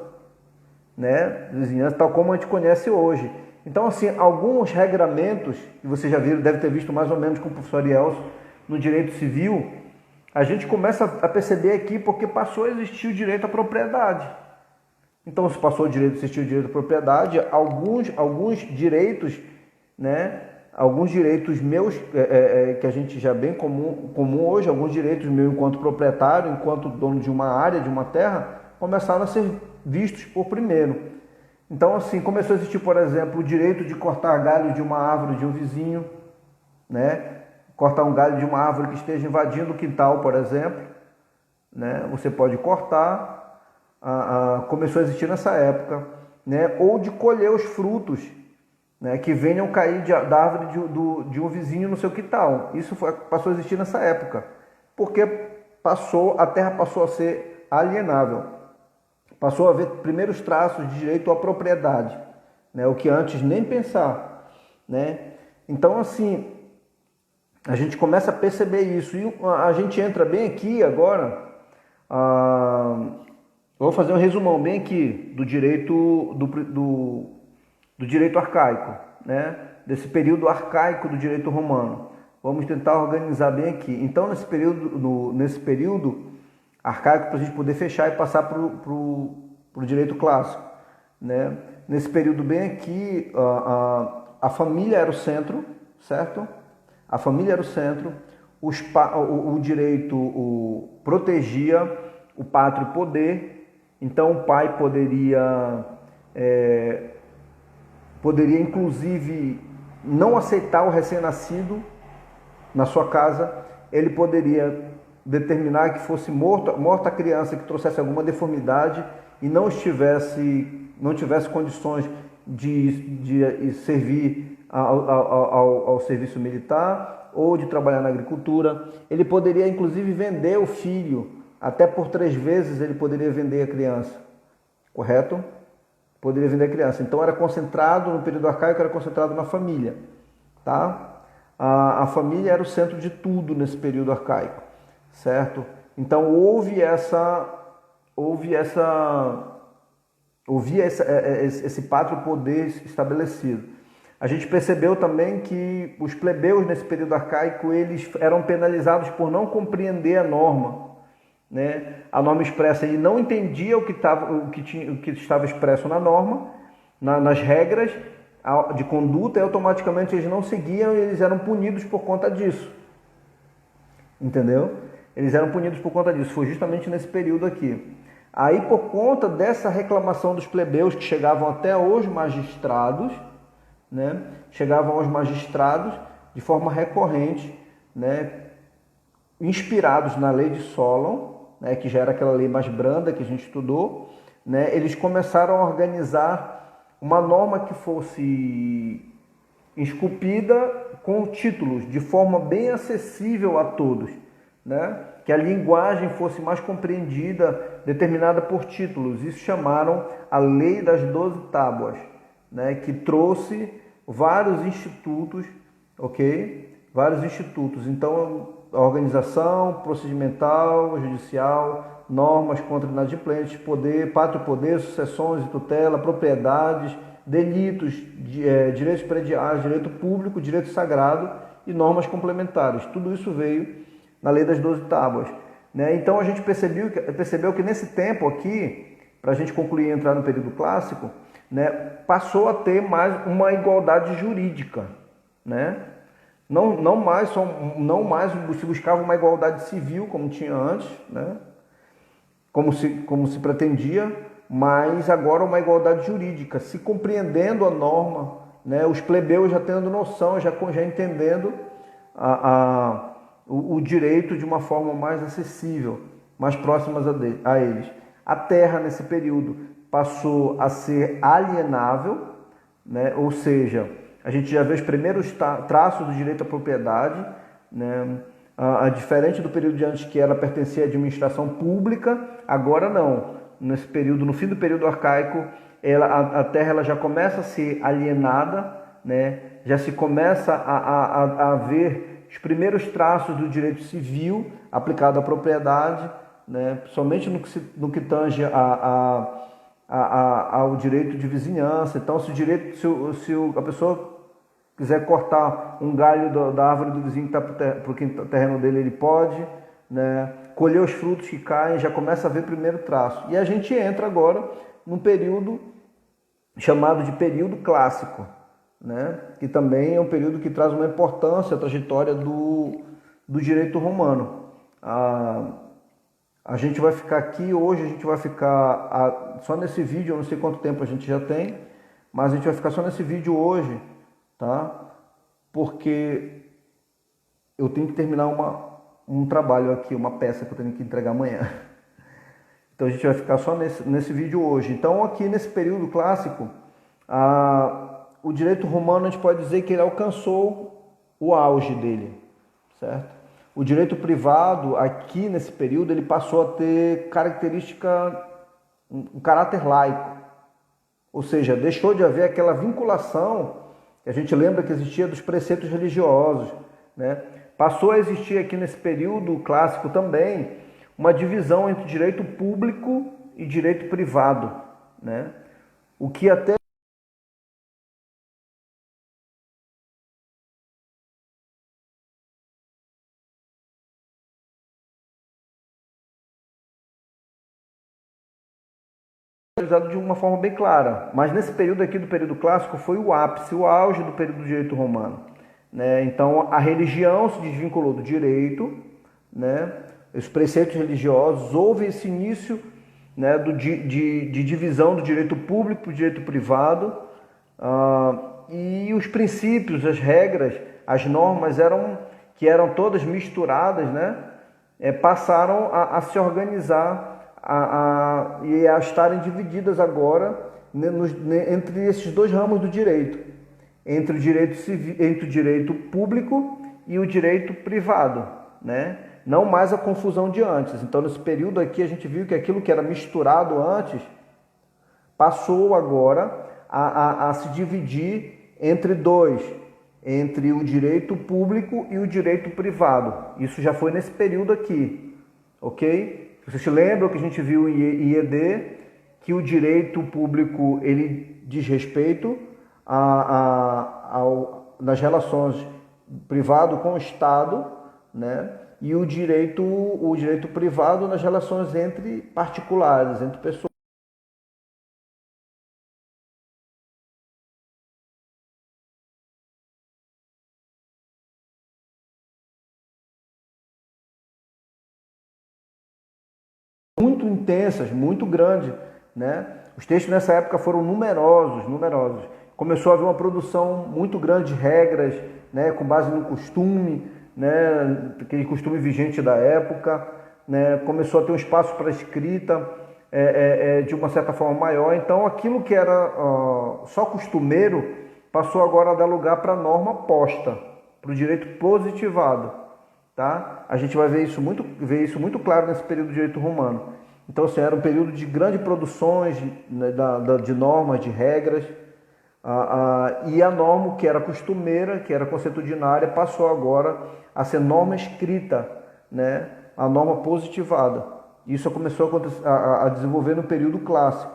né? Vizinhança tal como a gente conhece hoje. Então, assim, alguns regramentos, que você já viu, deve ter visto mais ou menos com o professor Elcio, no direito civil, a gente começa a perceber aqui porque passou a existir o direito à propriedade. Então, se passou a existir o direito à propriedade, alguns direitos, né? Alguns direitos meus, que a gente já é bem comum hoje, alguns direitos meus enquanto proprietário, enquanto dono de uma área, de uma terra, começaram a ser vistos por primeiro. Então, assim, começou a existir, por exemplo, o direito de cortar galho de uma árvore de um vizinho, né? Cortar um galho de uma árvore que esteja invadindo o quintal, por exemplo, né? Você pode cortar, começou a existir nessa época, né? Ou de colher os frutos, né, que venham cair da árvore de um vizinho no seu quintal. Isso passou a existir nessa época, porque a terra passou a ser alienável. Passou a haver primeiros traços de direito à propriedade, né? O que antes nem pensar, né? Então, assim, a gente começa a perceber isso e a gente entra bem aqui agora. Eu vou fazer um resumão bem aqui do direito do direito arcaico, né? Desse período arcaico do direito romano. Vamos tentar organizar bem aqui. Então, nesse período arcaico, para a gente poder fechar e passar para o direito clássico, né? Nesse período bem aqui, a família era o centro, certo? A família era o centro, o direito protegia o pátrio poder, então o pai poderia inclusive não aceitar o recém-nascido na sua casa, ele poderia determinar que fosse morta a criança que trouxesse alguma deformidade e não tivesse condições de servir ao serviço militar ou de trabalhar na agricultura. Ele poderia inclusive vender o filho, até por 3 vezes ele poderia vender a criança, correto? Poderia vender a criança. Então era concentrado, no período arcaico, era concentrado na família, tá? A família era o centro de tudo nesse período arcaico, certo? Então houve esse pátrio poder estabelecido. A gente percebeu também que os plebeus nesse período arcaico eles eram penalizados por não compreender a norma, né? A norma expressa, ele não entendia o que estava expresso na norma, nas regras de conduta, e automaticamente eles não seguiam e eles eram punidos por conta disso. Entendeu? Eles eram punidos por conta disso. Foi justamente nesse período aqui. Aí, por conta dessa reclamação dos plebeus que chegavam até os magistrados, né? Chegavam aos magistrados de forma recorrente, né? Inspirados na lei de Solon, né? Que já era aquela lei mais branda que a gente estudou, né? Eles começaram a organizar uma norma que fosse esculpida com títulos, de forma bem acessível a todos, né? Que a linguagem fosse mais compreendida, determinada por títulos. Isso chamaram a Lei das 12 Tábuas, né? Que trouxe vários institutos, ok? Vários institutos. Então, a organização procedimental, judicial, normas contra inadimplentes, pátrio poder, sucessões e tutela, propriedades, delitos, direitos prediais, direito público, direito sagrado e normas complementares. Tudo isso veio na Lei das 12 Tábuas, né? Então a gente percebeu que nesse tempo aqui, para a gente concluir e entrar no período clássico, né, passou a ter mais uma igualdade jurídica, né? Não mais se buscava uma igualdade civil como tinha antes, né? Como se pretendia, mas agora uma igualdade jurídica, se compreendendo a norma, né? Os plebeus já tendo noção, já entendendo o direito de uma forma mais acessível, mais próxima a eles. A terra, nesse período, passou a ser alienável, né? Ou seja, a gente já vê os primeiros traços do direito à propriedade, né? Diferente do período de antes, que ela pertencia à administração pública, agora não. Nesse período, no fim do período arcaico, a terra ela já começa a ser alienada, né? Já se começa a ver os primeiros traços do direito civil aplicado à propriedade, né? Somente no que tange ao direito de vizinhança. Então, se a pessoa quiser cortar um galho da árvore do vizinho que está para o terreno dele, ele pode, né? Colher os frutos que caem, já começa a ver primeiro traço. E a gente entra agora num período chamado de período clássico, né? Que também é um período que traz uma importância à trajetória do direito romano. A gente vai ficar aqui hoje, a gente vai ficar só nesse vídeo, eu não sei quanto tempo a gente já tem, mas a gente vai ficar só nesse vídeo hoje, tá? Porque eu tenho que terminar um trabalho aqui, uma peça que eu tenho que entregar amanhã. Então a gente vai ficar só nesse vídeo hoje. Então aqui nesse período clássico, o direito romano a gente pode dizer que ele alcançou o auge dele, certo? O direito privado aqui nesse período ele passou a ter um caráter laico, Ou seja, deixou de haver aquela vinculação que a gente lembra que existia dos preceitos religiosos, né? Passou a existir aqui nesse período clássico também uma divisão entre direito público e direito privado, né? O que até realizado de uma forma bem clara, mas nesse período aqui do período clássico foi o ápice, o auge do período do direito romano, né? Então a religião se desvinculou do direito, né? Os preceitos religiosos, houve esse início, né, de divisão do direito público para o direito privado, e os princípios, as regras, as normas que eram todas misturadas, né? Passaram a se organizar e a estarem divididas agora, né, entre esses dois ramos do direito, entre o direito civil, entre o direito público e o direito privado, né? Não mais a confusão de antes. Então, nesse período aqui, a gente viu que aquilo que era misturado antes passou agora a se dividir entre dois, entre o direito público e o direito privado. Isso já foi nesse período aqui, ok? Vocês se lembram que a gente viu em IED que o direito público ele diz respeito nas relações privado com o Estado, né? E o direito privado nas relações entre particulares, entre pessoas. Muito intensas, muito grandes, né? Os textos nessa época foram numerosos. Começou a haver uma produção muito grande de regras, né, com base no costume, né, aquele costume vigente da época, né? Começou a ter um espaço para escrita de uma certa forma maior. Então, aquilo que era só costumeiro passou agora a dar lugar para a norma posta, para o direito positivado. Tá? A gente vai ver isso muito claro nesse período do direito romano. Então, assim, era um período de grandes produções, né, de normas, de regras, e a norma que era costumeira, que era consuetudinária, passou agora a ser norma escrita, né? A norma positivada. Isso começou a desenvolver no período clássico,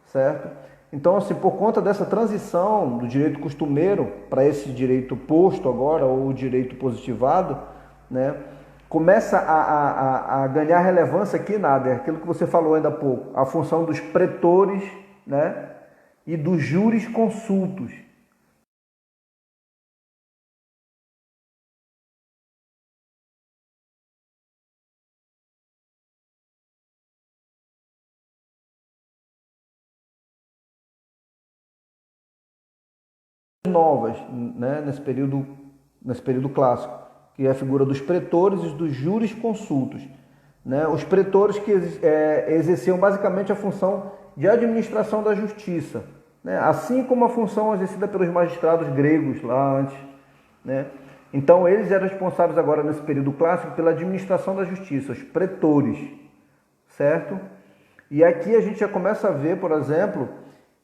certo? Então, assim, por conta dessa transição do direito costumeiro para esse direito posto agora, ou o direito positivado, né, começa a ganhar relevância aqui, Nader, aquilo que você falou ainda há pouco, a função dos pretores, né, e dos jurisconsultos. Novas, né, nesse período clássico, que é a figura dos pretores e dos jurisconsultos, né? Os pretores que exerciam basicamente a função de administração da justiça, né? Assim como a função exercida pelos magistrados gregos lá antes, né? Então eles eram responsáveis agora nesse período clássico pela administração da justiça, os pretores, certo? E aqui a gente já começa a ver, por exemplo,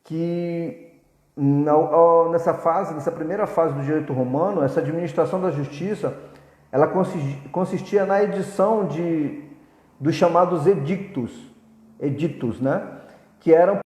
que nessa primeira fase do direito romano, essa administração da justiça, ela consistia na edição dos chamados editos, né? Que eram